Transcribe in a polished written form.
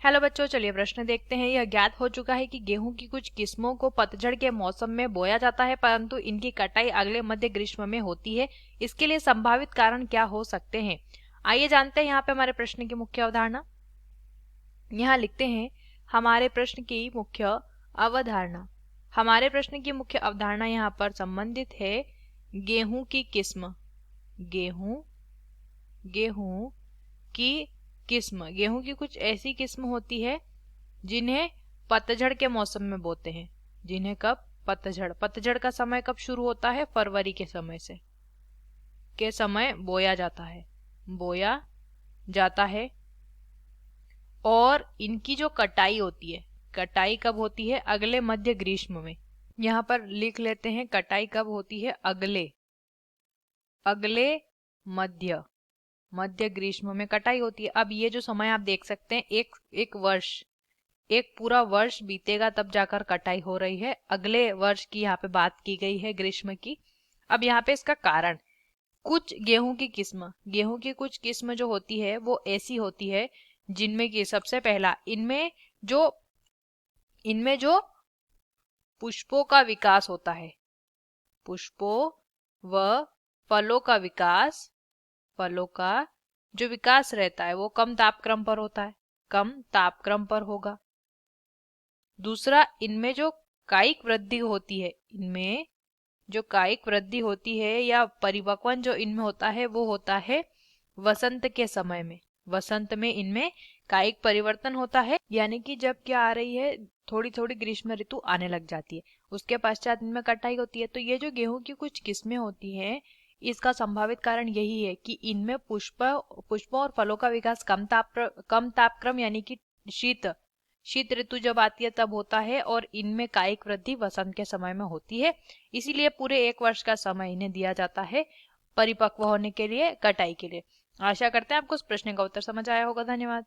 Hello बच्चों, चलिए प्रश्न देखते हैं। यह ज्ञात हो चुका है कि गेहूं की कुछ किस्मों को पतझड़ के मौसम में बोया जाता है, परंतु इनकी कटाई अगले मध्य ग्रीष्म में होती है। इसके लिए संभावित कारण क्या हो सकते हैं? आइए जानते हैं यहाँ पे हमारे प्रश्न की मुख्य अवधारणा। यहाँ लिखते हैं हमारे प्रश्न की मुख्य अवधारणा। हमारे प्रश्न की मुख्य अवधारणा यहाँ पर संबंधित है गेहूं की किस्म। गेहूं गेहूं की किस्म। गेहूं की कुछ ऐसी किस्म होती है जिन्हें पतझड़ के मौसम में बोते हैं। जिन्हें कब? पतझड़। पतझड़ का समय कब शुरू होता है? फरवरी के समय बोया जाता है। बोया जाता है। और इनकी जो कटाई होती है, कटाई कब होती है? अगले मध्य ग्रीष्म में। यहाँ पर लिख लेते हैं कटाई कब होती है? अगले मध्य ग्रीष्म में कटाई होती है। अब ये जो समय आप देख सकते हैं, एक पूरा वर्ष बीतेगा तब जाकर कटाई हो रही है। अगले वर्ष की यहाँ पे बात की गई है, ग्रीष्म की। अब यहाँ पे इसका कारण, कुछ गेहूं की कुछ किस्म जो होती है वो ऐसी होती है जिनमें कि सबसे पहला इनमें जो पुष्पों का विकास होता है, पुष्पों व फलों का जो विकास रहता है वो कम तापक्रम पर होता है, कम तापक्रम पर होगा। दूसरा, इनमें जो कायिक वृद्धि होती है या परिपक्वन जो इनमें होता है वो होता है वसंत के समय में। वसंत में इनमें कायिक परिवर्तन होता है, यानी कि जब क्या आ रही है, थोड़ी थोड़ी ग्रीष्म ऋतु आने लग जाती है, उसके पश्चात इनमें कटाई होती है। तो ये जो गेहूं की कुछ किस्में होती हैं, इसका संभावित कारण यही है कि इनमें पुष्पों और फलों का विकास कम तापक्रम यानी कि शीत ऋतु जब आती है तब होता है, और इनमें कायिक वृद्धि वसंत के समय में होती है। इसीलिए पूरे एक वर्ष का समय इन्हें दिया जाता है परिपक्व होने के लिए, कटाई के लिए। आशा करते हैं आपको इस प्रश्न का उत्तर समझ आया होगा। धन्यवाद।